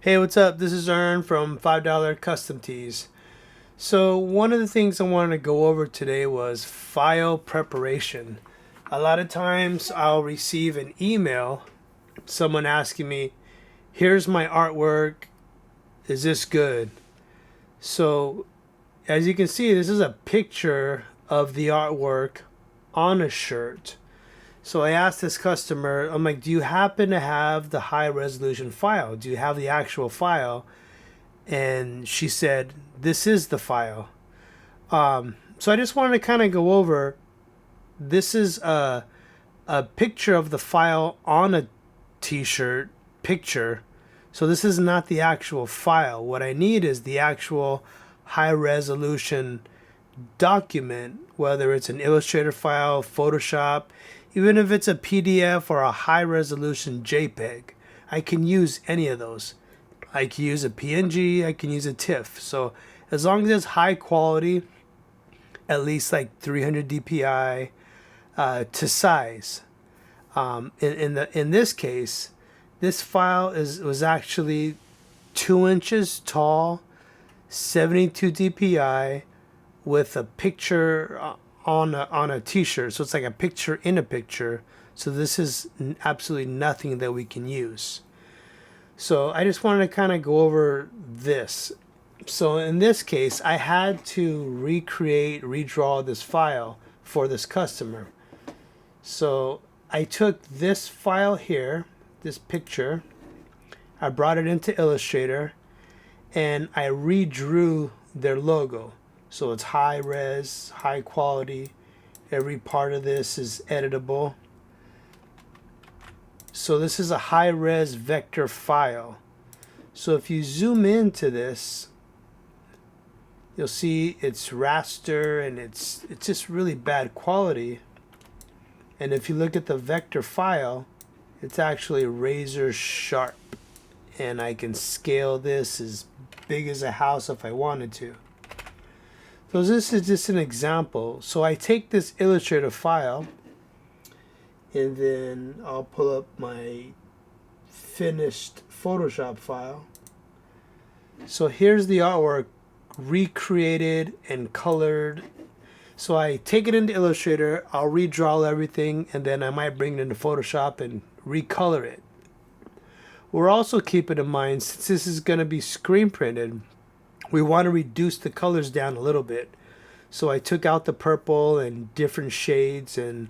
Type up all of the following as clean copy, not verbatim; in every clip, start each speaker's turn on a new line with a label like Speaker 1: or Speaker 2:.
Speaker 1: Hey, what's up? This is Ern from $5 Custom Tees. So, one of the things I wanted to go over today was file preparation. A lot of times I'll receive an email, someone asking me, here's my artwork, is this good? So, as you can see, this is a picture of the artwork on a shirt. So I asked this customer, I'm like, do you happen to have the high resolution file? Do you have the actual file? And she said, this is the file. So I just wanted to kind of go over, this is a picture of the file on a t-shirt picture. So this is not the actual file. What I need is the actual high resolution document, whether it's an Illustrator file, Photoshop, even if it's a PDF or a high resolution JPEG. I can use any of those. I can use a PNG, I can use a TIFF. So as long as it's high quality, at least like 300 DPI to size. In this case, this file was actually 2 inches tall, 72 DPI, with a picture on a t-shirt. So it's like a picture in a picture. So this is absolutely nothing that we can use. So I just wanted to kind of go over this. So in this case, I had to redraw this file for this customer. So I took this file here, this picture, I brought it into Illustrator, and I redrew their logo. So it's high res, high quality. Every part of this is editable. So this is a high res vector file. So if you zoom into this, you'll see it's raster and it's just really bad quality. And if you look at the vector file, it's actually razor sharp. And I can scale this as big as a house if I wanted to. So this is just an example. So I take this Illustrator file and then I'll pull up my finished Photoshop file. So here's the artwork recreated and colored. So I take it into Illustrator, I'll redraw everything, and then I might bring it into Photoshop and recolor it. We're also keeping in mind, since this is going to be screen printed, we want to reduce the colors down a little bit. So I took out the purple and different shades, and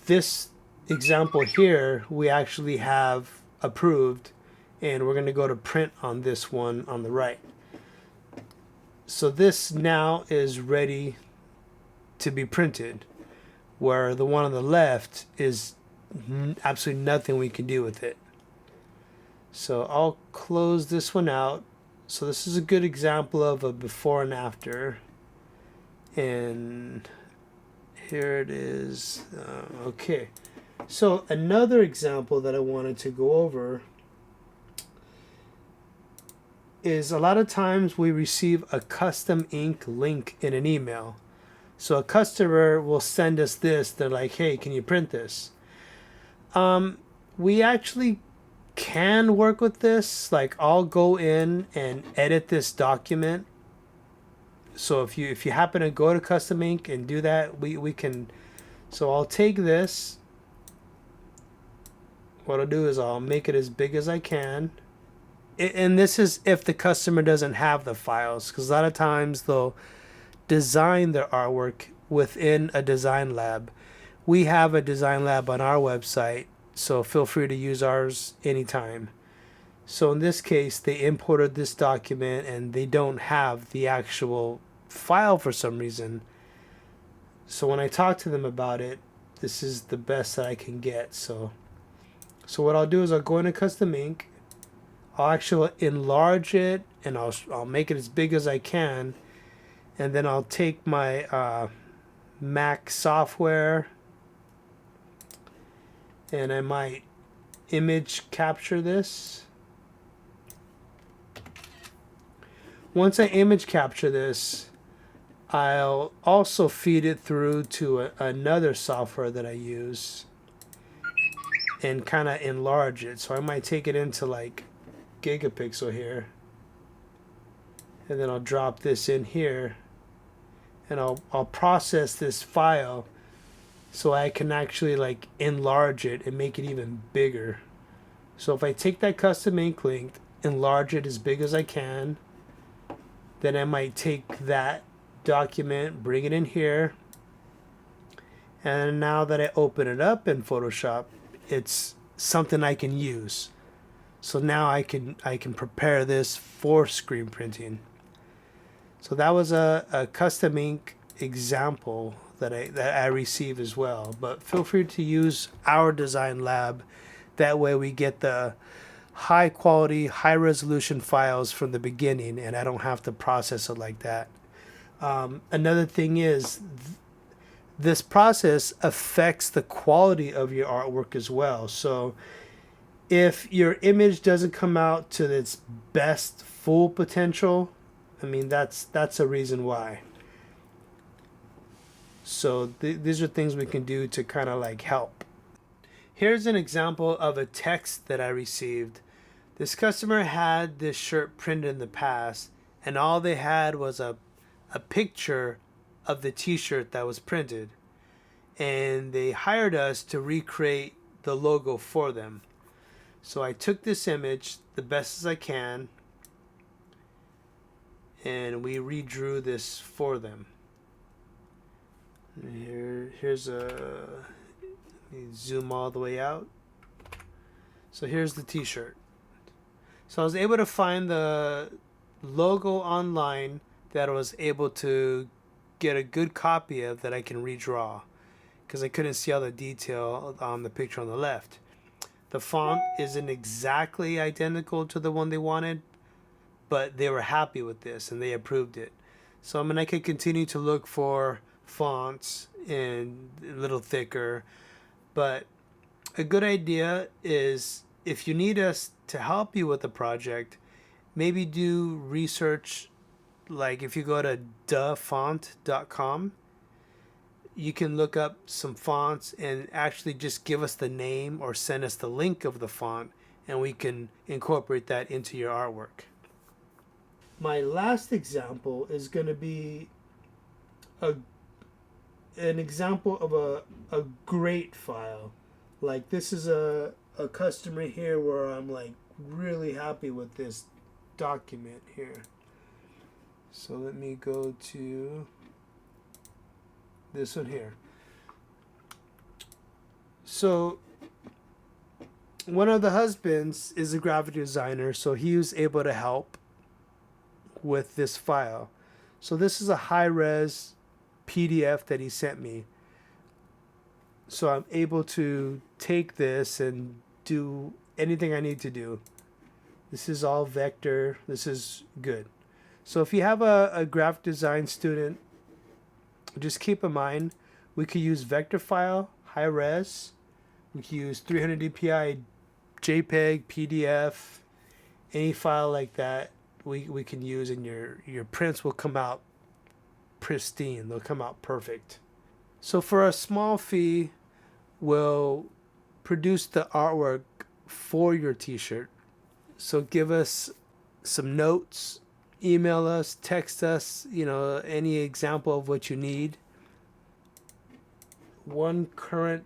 Speaker 1: this example here we actually have approved, and we're going to go to print on this one on the right. So this now is ready to be printed, where the one on the left is absolutely nothing we can do with it. So I'll close this one out. So this is a good example of a before and after. And here it is. Okay. So another example that I wanted to go over is a lot of times we receive a custom ink link in an email. So a customer will send us this. They're like, hey, can you print this? We actually can work with this. Like, I'll go in and edit this document. So if you happen to go to Custom Ink and do that, we can. So I'll take this. What I'll do is I'll make it as big as I can. And this is if the customer doesn't have the files, because a lot of times they'll design their artwork within a design lab. We have a design lab on our website, so feel free to use ours anytime. So in this case, they imported this document and they don't have the actual file for some reason. So when I talk to them about it, this is the best that I can get. So what I'll do is I'll go into Custom Ink. I'll actually enlarge it and I'll make it as big as I can. And then I'll take my Mac software and I might image capture this. Once I image capture this, I'll also feed it through to another software that I use and kind of enlarge it. So I might take it into like gigapixel here, and then I'll drop this in here, and I'll process this file so I can actually like enlarge it and make it even bigger. So if I take that custom ink link, enlarge it as big as I can, then I might take that document, bring it in here, and now that I open it up in Photoshop, it's something I can use. So now I can prepare this for screen printing. So that was a custom ink example that I received as well. But feel free to use our design lab. That way we get the high quality, high resolution files from the beginning, and I don't have to process it like that. Another thing is this process affects the quality of your artwork as well. So if your image doesn't come out to its best full potential, I mean, that's a reason why. So these are things we can do to kind of like help. Here's an example of a text that I received. This customer had this shirt printed in the past, and all they had was a picture of the t-shirt that was printed. And they hired us to recreate the logo for them. So I took this image the best as I can, and we redrew this for them. Here's let me zoom all the way out. So here's the t-shirt. So I was able to find the logo online that I was able to get a good copy of that I can redraw, because I couldn't see all the detail on the picture on the left. The font isn't exactly identical to the one they wanted, but they were happy with this and they approved it. So I mean, I could continue to look for fonts and a little thicker, but a good idea is if you need us to help you with the project, maybe do research. Like if you go to dafont.com, you can look up some fonts and actually just give us the name or send us the link of the font, and we can incorporate that into your artwork. My last example is going to be an example of a great file. Like this is a customer here where I'm like really happy with this document here. So let me go to this one here. So one of the husbands is a graphic designer, so he was able to help with this file. So this is a high-res PDF that he sent me. So I'm able to take this and do anything I need to do. This is all vector. This is good. So if you have a graphic design student, just keep in mind, we could use vector file, high res. We could use 300 dpi, JPEG, PDF, any file like that we can use, and your prints will come out pristine. They'll come out perfect. So for a small fee, we'll produce the artwork for your t-shirt. So give us some notes, email us, text us, any example of what you need. One current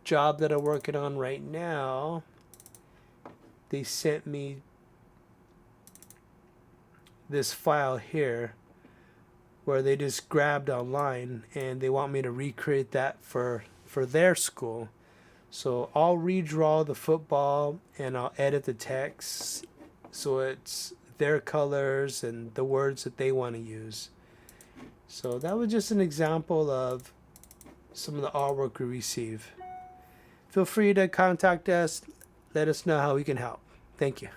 Speaker 1: job that I'm working on right now, they sent me this file here where they just grabbed online, and they want me to recreate that for their school. So I'll redraw the football and I'll edit the text so it's their colors and the words that they want to use. So that was just an example of some of the artwork we receive. Feel free to contact us. Let us know how we can help. Thank you.